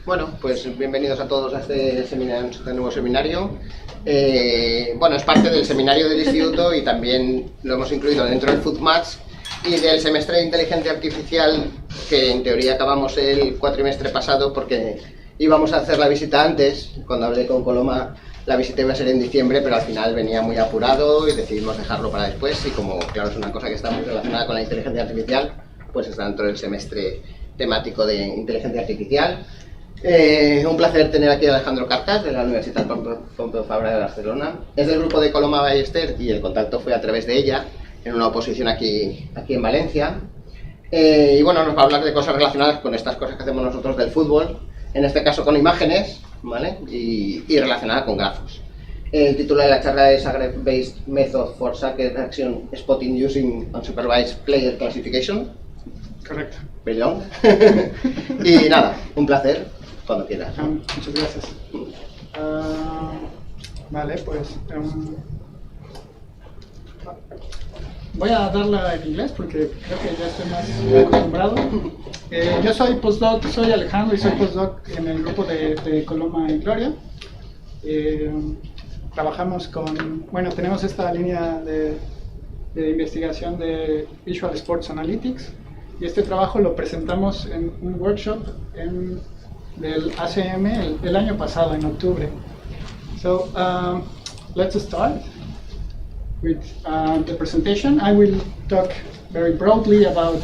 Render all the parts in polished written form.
Bueno, pues bienvenidos a todos a este nuevo seminario. Bueno, es parte del seminario del instituto y también lo hemos incluido dentro del Food Match y del semestre de inteligencia artificial, que en teoría acabamos el cuatrimestre pasado porque íbamos a hacer la visita antes. Cuando hablé con Coloma, la visita iba a ser en diciembre, pero al final venía muy apurado y decidimos dejarlo para después. Y como, claro, es una cosa que está muy relacionada con la inteligencia artificial, pues está dentro del semestre temático de inteligencia artificial. Un placer tener aquí a Alejandro Cartas, de la Universitat Pompeu Fabra de Barcelona. Es del grupo de Coloma Ballester y el contacto fue a través de ella, en una oposición aquí en Valencia. Y bueno, nos va a hablar de cosas relacionadas con estas cosas que hacemos nosotros del fútbol, en este caso con imágenes, ¿vale? Y relacionada con grafos. El título de la charla es Graph-Based Method for Soccer Action Spotting Using Unsupervised Player Classification. Correcto. Perdón. Y nada, un placer. Cuando quieras. Muchas gracias. Vale, pues voy a darla en inglés porque creo que ya estoy más acostumbrado. Yo soy postdoc, soy Alejandro y soy postdoc en el grupo de Coloma y Gloria. Trabajamos tenemos esta línea de investigación de Visual Sports Analytics y este trabajo lo presentamos en un workshop del ACM el año pasado, en octubre. So, let's start with the presentation. I will talk very broadly about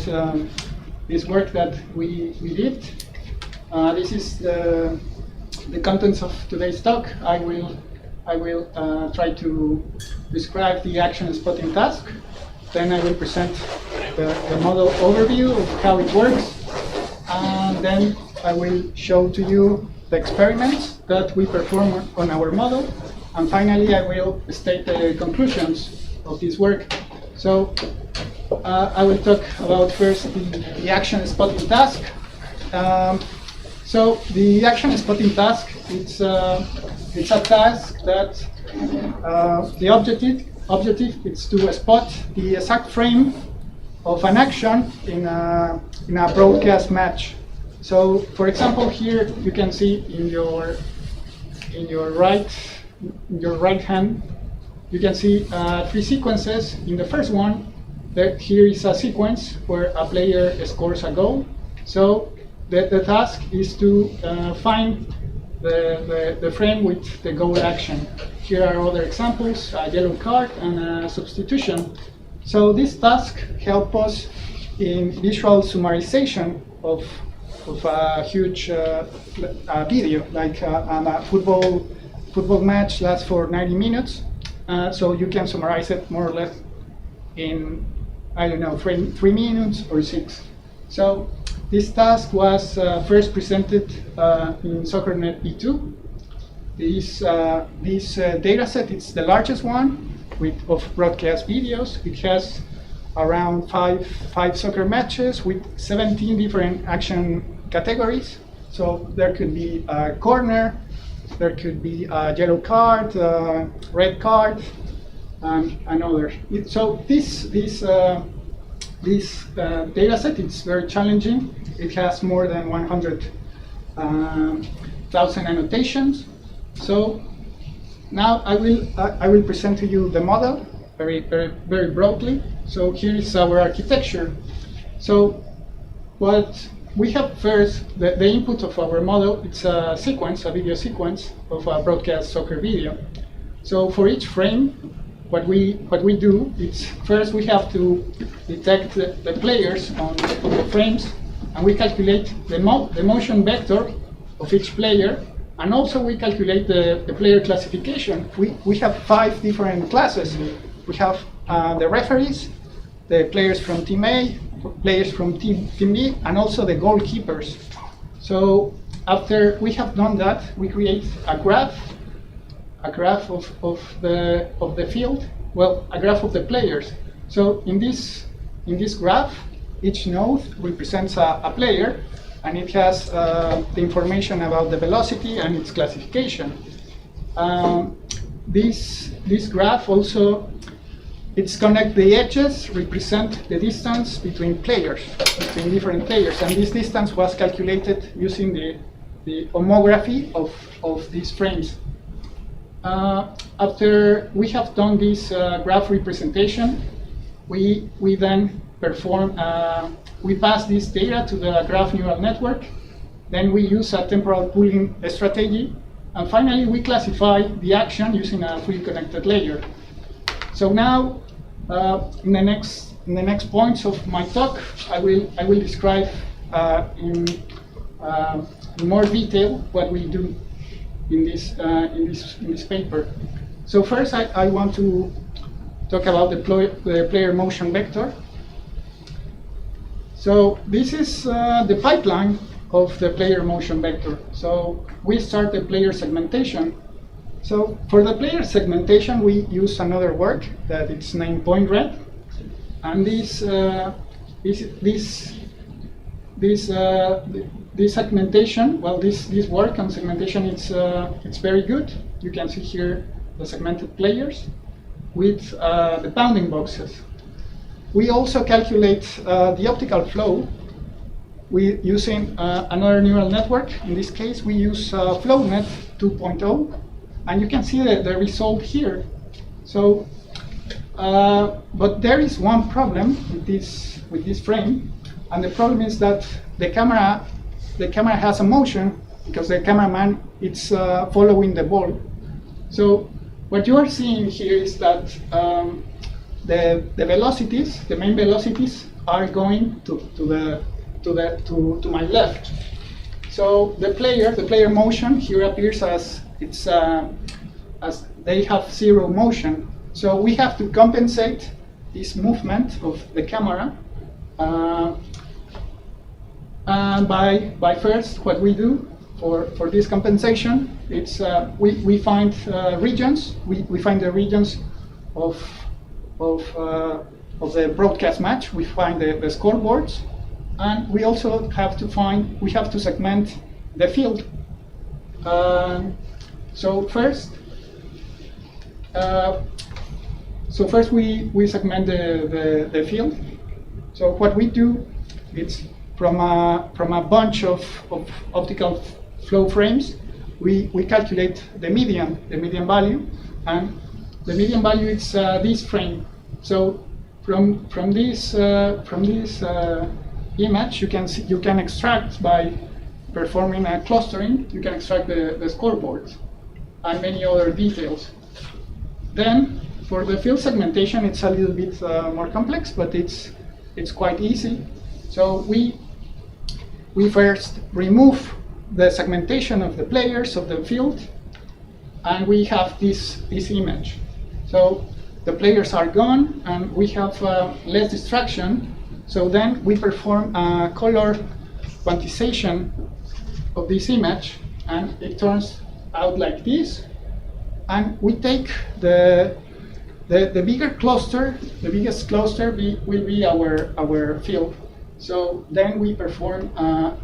this work that we did. This is the contents of today's talk. I will try to describe the action spotting task. Then I will present the model overview of how it works. And then I will show to you the experiments that we perform on our model, and finally I will state the conclusions of this work. So I will talk about first the action spotting task. So the action spotting task, it's a task that the objective is to spot the exact frame of an action in a broadcast match. So, for example, here you can see in your right hand, you can see three sequences. In the first one, here is a sequence where a player scores a goal. So the task is to find the frame with the goal action. Here are other examples: a yellow card and a substitution. So this task helps us in visual summarization of a huge video, like a football match lasts for 90 minutes, so you can summarize it more or less in, I don't know, 3 minutes or 6. So this task was first presented in SoccerNet E2. This data set is the largest one of broadcast videos. It has around five soccer matches with 17 different action categories. So there could be a corner, there could be a yellow card, red card, and others. So this data set is very challenging. It has more than 100,000 annotations. So now I will present to you the model very broadly. So here is our architecture. So what we have first, the input of our model, it's a video sequence of a broadcast soccer video. So for each frame, what we do is first we have to detect the players on the frames, and we calculate the motion vector of each player, and also we calculate the player classification. We have 5 different classes. We have the referees, the players from Team A, players from Team B, and also the goalkeepers. So after we have done that, we create a graph of the field. Well, a graph of the players. So in this graph, each node represents a player, and it has the information about the velocity and its classification. This graph also, it's connect the edges, represent the distance between different players, and this distance was calculated using the homography of these frames. After we have done this graph representation, we then perform, we pass this data to the graph neural network, then we use a temporal pooling strategy, and finally we classify the action using a fully connected layer. So now, in the next points of my talk, I will describe in more detail what we do in this paper. So first, I want to talk about the player motion vector. So this is the pipeline of the player motion vector. So we start the player segmentation. So for the player segmentation, we use another work that it's named point red, and this segmentation, well, this work on segmentation, it's very good. You can see here the segmented players with the bounding boxes. We also calculate the optical flow using another neural network. In this case, we use FlowNet 2.0, and you can see the result here. So, but there is one problem with this frame, and the problem is that the camera has a motion because the cameraman is following the ball. So what you are seeing here is that the velocities, the main velocities, are going to my left. So the player motion here appears as as they have zero motion. So we have to compensate this movement of the camera. And by first, what we do for this compensation, it's we find regions. We find the regions of the broadcast match. We find the scoreboards, and we also have to segment the field. So first we segment the field. So what we do, it's from a bunch of optical flow frames, we calculate the median value, and the median value is this frame. So from this image, you can extract, by performing a clustering, you can extract the scoreboard and many other details. Then for the field segmentation, it's a little bit more complex, but it's quite easy. So we first remove the segmentation of the players of the field, and we have this image. So the players are gone, and we have less distraction. So then we perform a color quantization of this image, and it turns out like this. And we take the bigger cluster, the biggest cluster will be our field. So then we perform a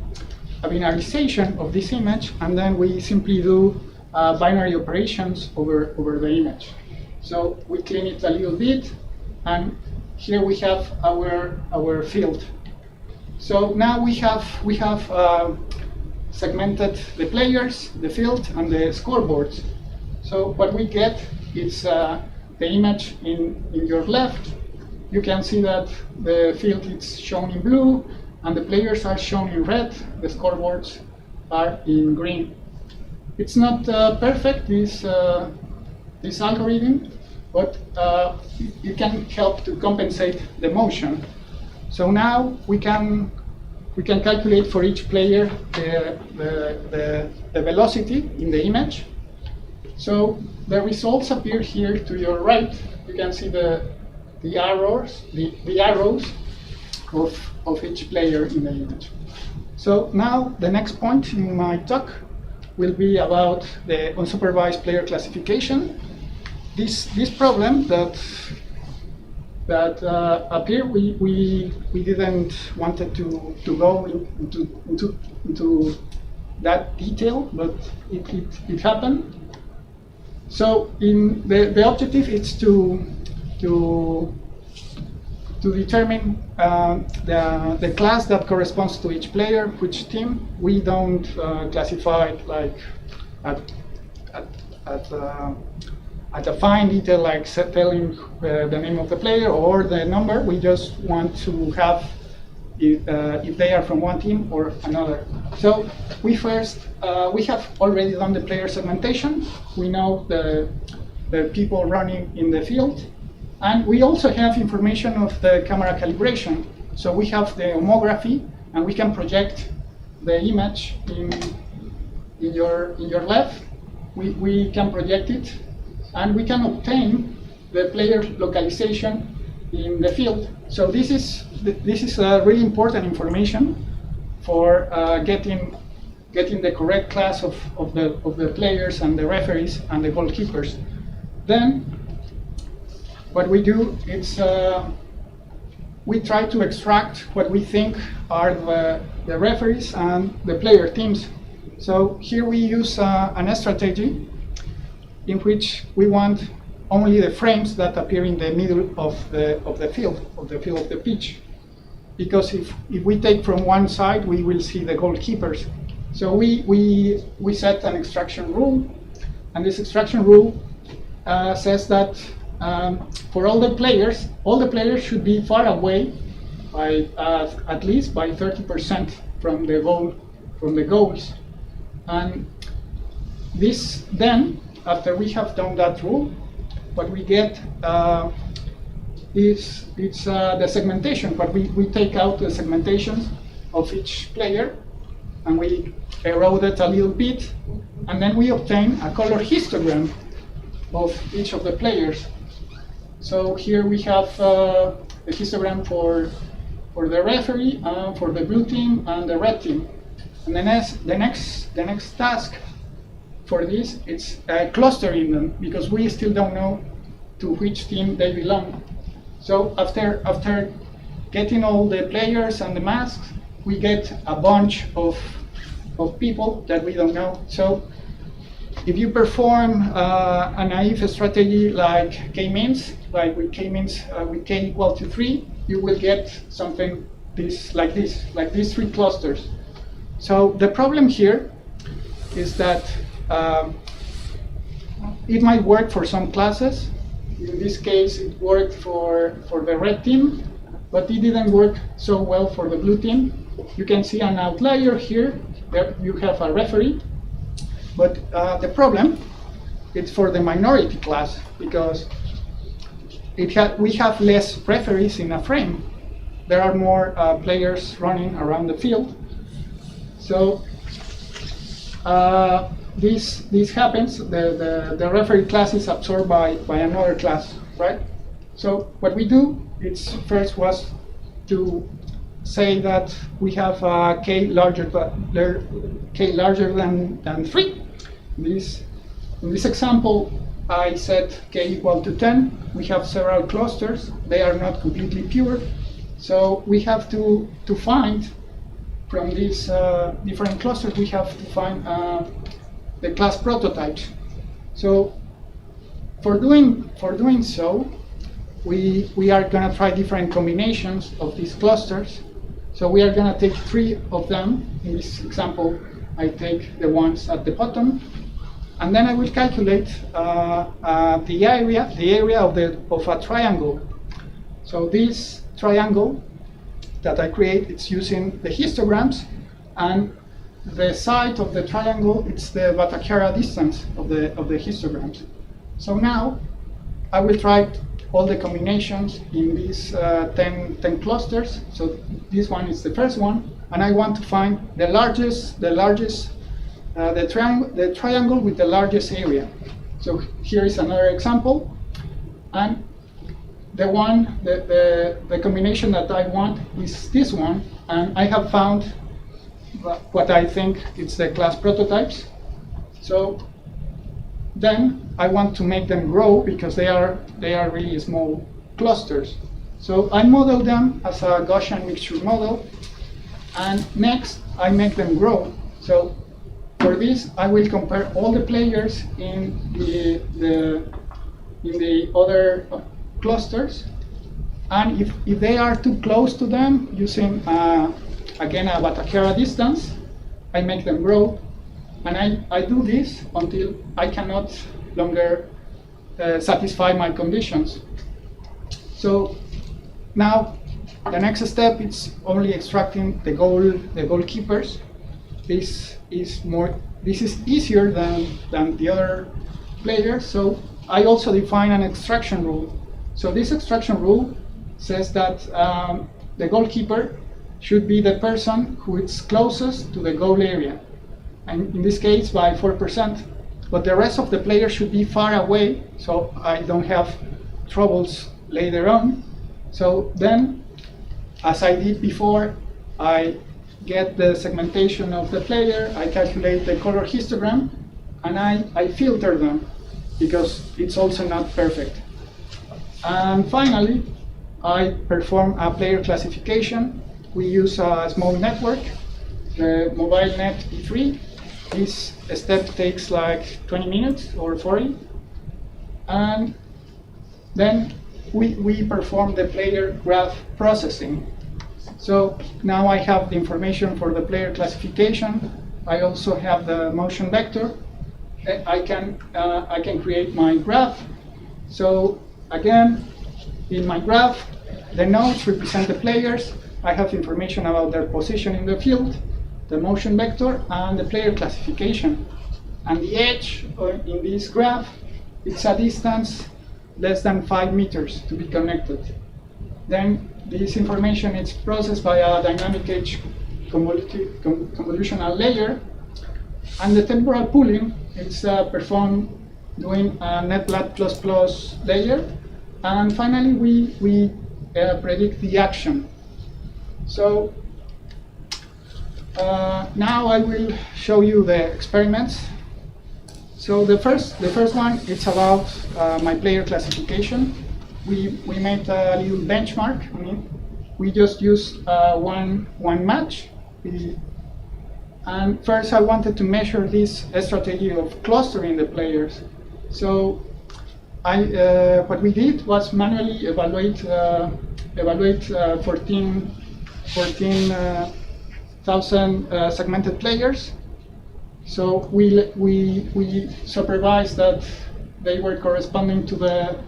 binarization of this image, and then we simply do binary operations over the image. So we clean it a little bit, and here we have our field. So now we have segmented the players, the field, and the scoreboards. So what we get is the image in your left. You can see that the field is shown in blue, and the players are shown in red. The scoreboards are in green. It's not perfect, this algorithm, but it can help to compensate the motion. So now we can calculate for each player the velocity in the image. So the results appear here to your right. You can see the arrows of each player in the image. So now the next point in my talk will be about the unsupervised player classification. This problem that appear, we didn't wanted to go into that detail, but it happened. So the objective is to to determine the class that corresponds to each player, which team. We don't classify it like at a fine detail, like telling the name of the player or the number. We just want to have if they are from one team or another. So we have already done the player segmentation. We know the people running in the field. And we also have information of the camera calibration. So we have the homography, and we can project the image in your left. We can project it, and we can obtain the player localization in the field. So this is really important information for getting the correct class of the players and the referees and the goalkeepers. Then what we do is we try to extract what we think are the referees and the player teams. So here we use an strategy in which we want only the frames that appear in the middle of the field of the pitch. Because if we take from one side, we will see the goalkeepers. So we set an extraction rule, and this extraction rule says that for all the players should be far away by at least by 30% from the goals. And this then, after we have done that rule, what we get is the segmentation. But we take out the segmentations of each player, and we erode it a little bit, and then we obtain a color histogram of each of the players. So here we have the histogram for the referee, for the blue team and the red team. And the next task for this is clustering them, because we still don't know to which team they belong. So after getting all the players and the masks, we get a bunch of people that we don't know. So if you perform a naive strategy like k-means, like with k-means with k equal to 3, you will get something like these 3 clusters. So the problem here is that it might work for some classes. In this case, it worked for the red team, but it didn't work so well for the blue team. You can see an outlier here. There you have a referee, but the problem is for the minority class, because we have less referees in a frame. There are more players running around the field. So this happens. The referee class is absorbed by another class, right? So what we do first was to say that we have k larger than 3. In this example, I set k equal to 10. We have several clusters. They are not completely pure. So we have to find from these different clusters, we have to find the class prototypes. So for doing so, we are going to try different combinations of these clusters. So we are going to take 3 of them. In this example, I take the ones at the bottom, and then I will calculate the area of a triangle. So this triangle that I create, it's using the histograms, and the side of the triangle, it's the Bhattacharya distance of the histograms. So now I will try all the combinations in these 10 clusters. So this one is the first one, and I want to find the triangle with the largest area. So here is another example, and the combination that I want is this one, and I have found what I think it's the class prototypes. So then I want to make them grow, because they are really small clusters. So I model them as a Gaussian mixture model, and next I make them grow. So for this, I will compare all the players in the other clusters, And if they are too close to them, using again a Batagera distance, I make them grow. And I do this until I cannot longer satisfy my conditions. So now the next step is only extracting the goalkeepers. This is easier than the other players. So I also define an extraction rule. So this extraction rule says that the goalkeeper should be the person who is closest to the goal area, and in this case by 4%. But the rest of the players should be far away, so I don't have troubles later on. So then, as I did before, I get the segmentation of the player, I calculate the color histogram, and I filter them, because it's also not perfect. And finally, I perform a player classification. We use a small network, the mobile net P3. This step takes like 20 minutes or 40. And then we perform the player graph processing. So now I have the information for the player classification. I also have the motion vector. I can create my graph. So again, in my graph, the nodes represent the players. I have information about their position in the field, the motion vector, and the player classification. And the edge in this graph, it's a distance less than 5 meters to be connected. Then this information is processed by a dynamic edge convolutional layer, and the temporal pooling is performed doing a NetBlat++ layer. And finally, we predict the action. So now I will show you the experiments. So the first one, it's about my player classification. We made a little benchmark. I mean, we just used one match. And first I wanted to measure this strategy of clustering the players. So what we did was manually evaluate 14,000 segmented players. So we supervised that they were corresponding to the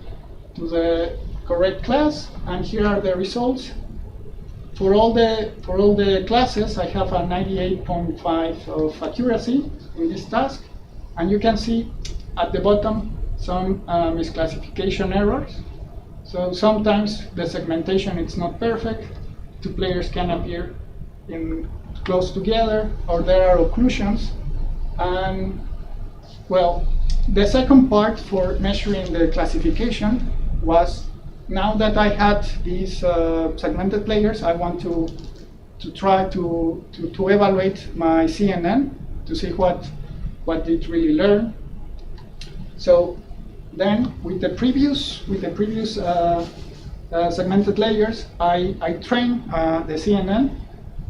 correct class, and here are the results. For all the classes, I have a 98.5 of accuracy in this task, and you can see at the bottom some misclassification errors. So sometimes the segmentation is not perfect. Two players can appear close together, or there are occlusions. And well, the second part for measuring the classification was, now that I had these segmented players, I want to try to evaluate my CNN to see what it really learned. So then, with the previous segmented layers, I train the CNN,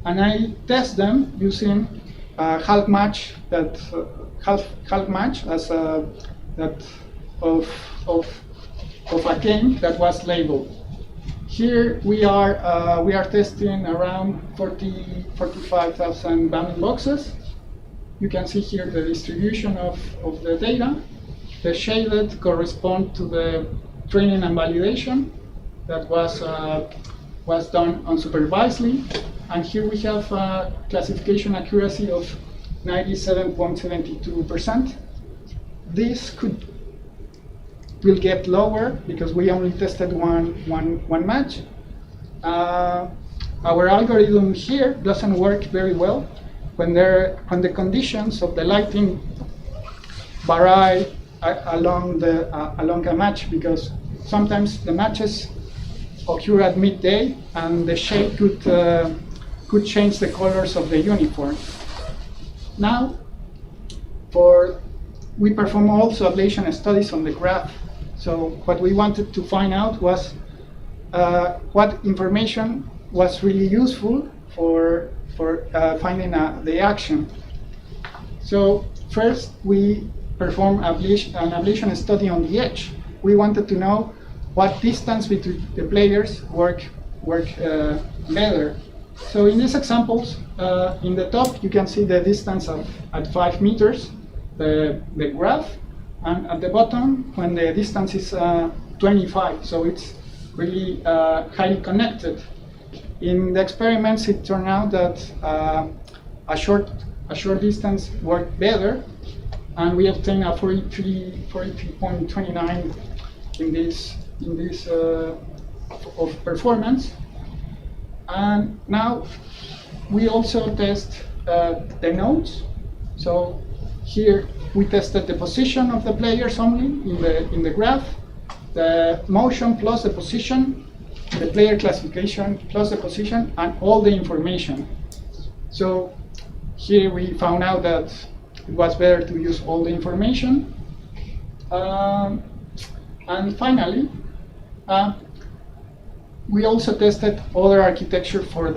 and I test them using half match as that of a game that was labeled. Here we are testing around 45,000 bounding boxes. You can see here the distribution of the data. The shaded correspond to the training and validation that was done unsupervisedly. And here we have a classification accuracy of 97.72%. This will get lower because we only tested one match. Our algorithm here doesn't work very well when the conditions of the lighting vary along a match, because sometimes the matches occur at midday and the shade could change the colors of the uniform. Now, we perform also ablation studies on the graph. So what we wanted to find out was what information was really useful for finding the action. So first we perform an ablation study on the edge. We wanted to know what distance between the players work better. So in these examples, in the top you can see the distance at 5 meters, the graph, and at the bottom when the distance is 25. So it's really highly connected. In the experiments, it turned out that a short distance worked better, and we obtained a 43.29 in this of performance. And now we also test the nodes. So here we tested the position of the players only in the graph, the motion plus the position, the player classification plus the position, and all the information. So here we found out that it was better to use all the information. And finally, we also tested other architecture for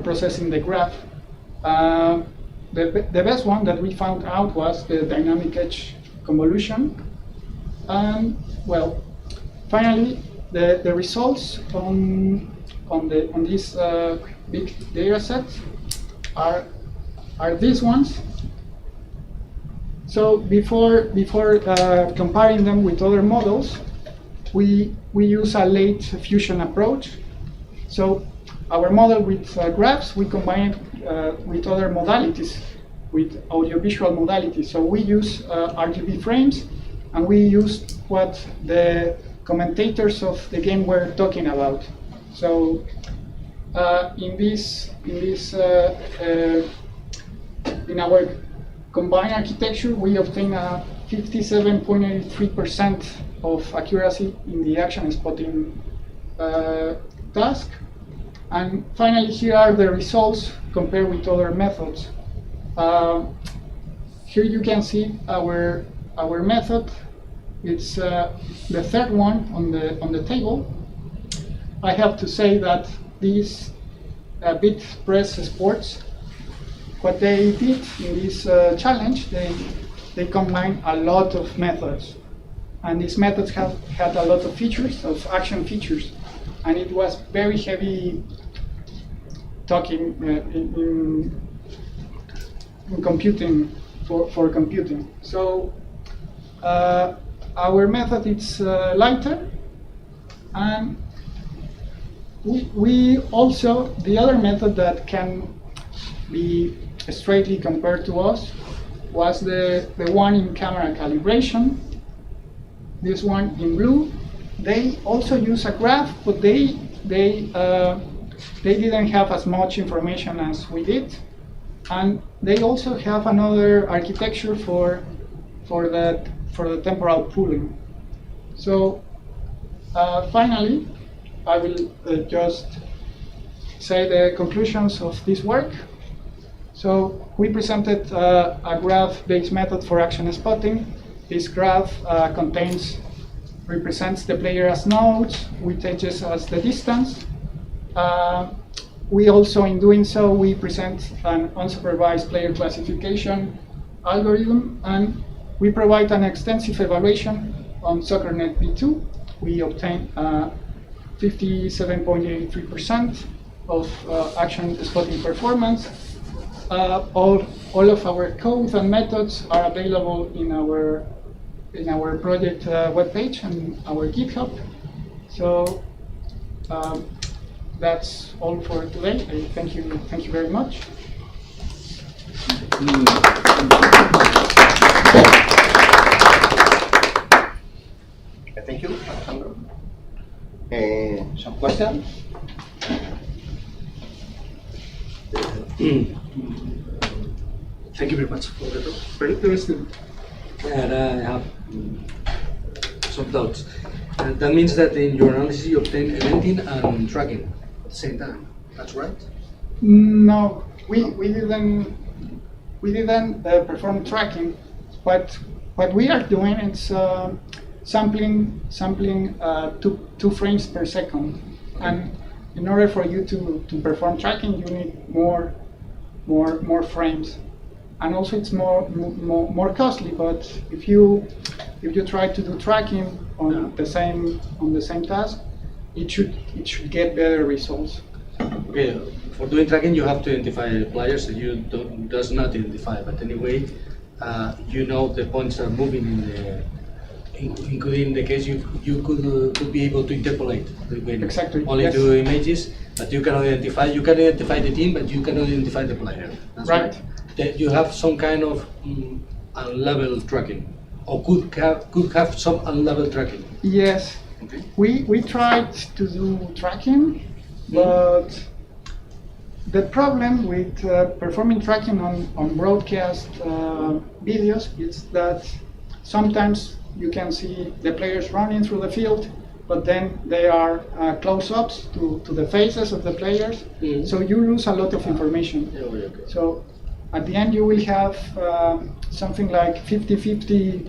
processing the graph. The best one that we found out was the dynamic edge convolution. And well, finally, the results on this big data set are these ones. So before comparing them with other models, we use a late fusion approach. So our model with graphs, we combine it with other modalities, with audiovisual modalities. So we use RGB frames, and we used what the commentators of the game were talking about. So in our combined architecture, we obtain a 57.83% of accuracy in the action spotting task. And finally, here are the results compared with other methods. Here you can see our method. It's the third one on the table. I have to say that these bit press sports, what they did in this challenge, they combined a lot of methods, and these methods had a lot of features, of action features, and it was very heavy talking in computing for computing. So our method is lighter, and we also, the other method that can be straightly compared to us was the one in camera calibration. This one in blue. They also use a graph, but they didn't have as much information as we did, and they also have another architecture for the temporal pooling. So finally, I will just say the conclusions of this work. So we presented a graph-based method for action spotting. This graph represents the player as nodes, with edges as the distance. We also, in doing so, we present an unsupervised player classification algorithm, and we provide an extensive evaluation on SoccerNet V2. We obtain 57.83% of action spotting performance. All of our code and methods are available in our project webpage and our GitHub. So that's all for today. Thank you very much. Thank you, Alejandro. Some questions? Thank you very much for the talk. Very interesting. And I have some doubts. That means that in your analysis you obtain eventing and tracking at the same time. That's right? No, we didn't perform tracking. What we are doing is sampling 2 frames per second, and in order for you to perform tracking, you need more frames. and also it's more costly. But if you try to do tracking on the same task, it should get better results. Okay, for doing tracking, you have to identify players that you does not identify. But anyway, you know the points are moving in the. Including the case you could be able to interpolate between Exactly, only yes. 2 images, but you can identify the team, but you cannot identify the player. That's Right. That you have some kind of unlevel tracking, or could have some unlevel tracking. Yes, Okay. we tried to do tracking, but the problem with performing tracking on broadcast videos is that sometimes you can see the players running through the field, but then they are close-ups to the faces of the players, so you lose a lot of information. Yeah, okay. So at the end you will have something like 50-50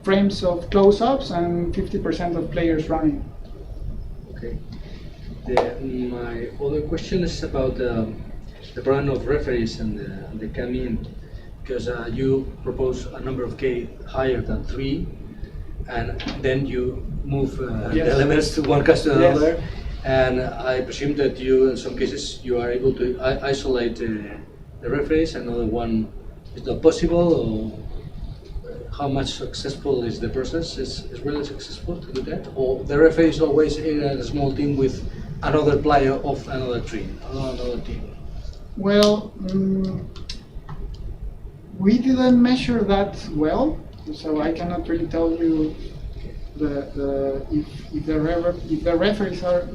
frames of close-ups and 50% of players running. Okay. My other question is about the problem of referees and the come-in, because you propose a number of K higher than 3, and then you move the Yes. elements to one cast to Yes. another, and I presume that you, in some cases, you are able to isolate the referees, another one is not possible, or how much successful is the process? Is really successful to do that? Or the referee is always in a small team with another player of another team? Well, we didn't measure that well, so I cannot really tell you if the referees are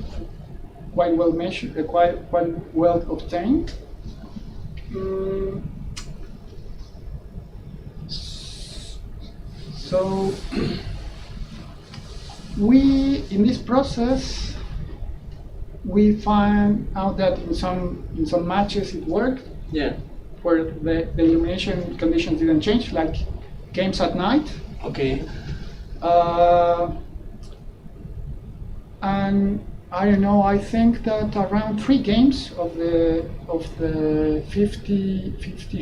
quite well measured, quite well obtained. So in this process, we find out that in some matches it worked, Yeah. where the illumination conditions didn't change, like games at night. Okay. And I don't know, I think that around 3 games of the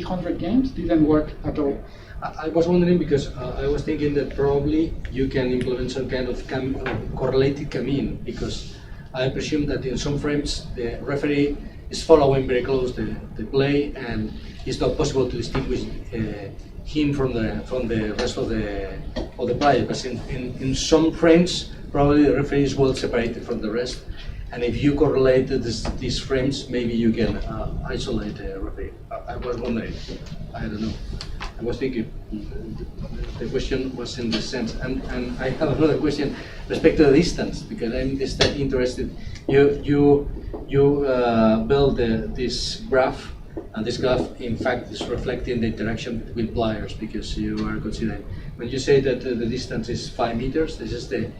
100 games didn't work at all. I was wondering because I was thinking that probably you can implement some kind of correlated come-in, because I presume that in some frames the referee is following very close the play, and it's not possible to distinguish him from the rest of the player. Because in some frames probably the referee is well separated from the rest, and if you correlate these frames, maybe you can isolate the referee. I was wondering. I don't know. I was thinking. The question was in this sense, and I have another question respect to the distance, because I'm just interested. You build this graph, and this graph in fact is reflecting the interaction between players, because you are considering, when you say that the distance is 5 meters, this is an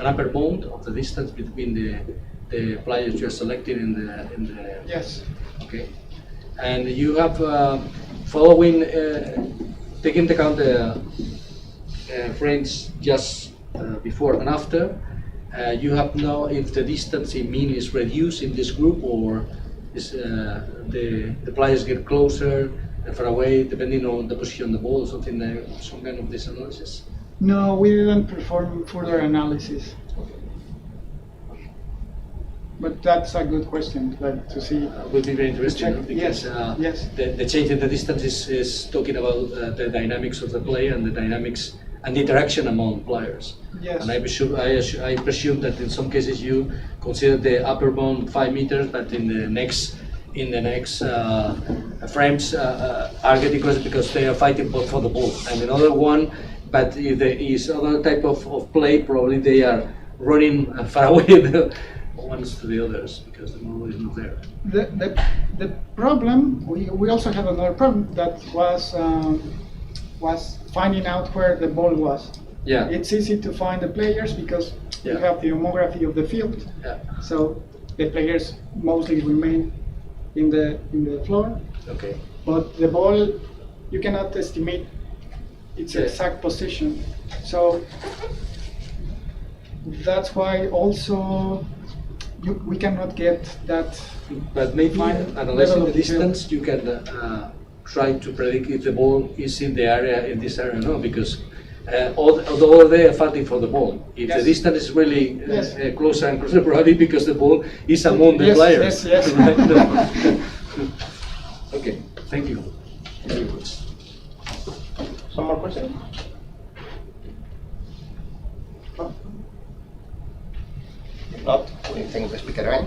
upper bound of the distance between the players you are selecting in the Yes. Okay, and you have following taking into account the frames just before and after. You have now if the distance in mean is reduced in this group, or is the players get closer and far away depending on the position of the ball, or something like some kind of this analysis. No, we didn't perform further analysis. But that's a good question, like, to see. Will be very interesting, check. because Yes. the change in the distance is talking about the dynamics of the play and the dynamics and the interaction among players. Yes. And I presume that in some cases you consider the upper bound 5 meters, but in the next frames are getting closer because they are fighting both for the ball. And another one, but if there is other type of play, probably they are running far away. Ones to the others, because the ball is not there. The problem, we also had another problem that was finding out where the ball was. Yeah. It's easy to find the players because you Yeah. have the homography of the field. Yeah. So the players mostly remain in the floor, Okay. but the ball, you cannot estimate its Yeah. exact position. So that's why also we cannot get that. But maybe Fine. analyzing Level the of detail. distance, you can try to predict if the ball is in the area, in this area or not, because although they are fighting for the ball, if Yes. the distance is really Yes. closer and closer, probably because the ball is among the Yes, players. yes, yes. Right? Okay, thank you very much. Some more questions? If not, we thank the speaker again.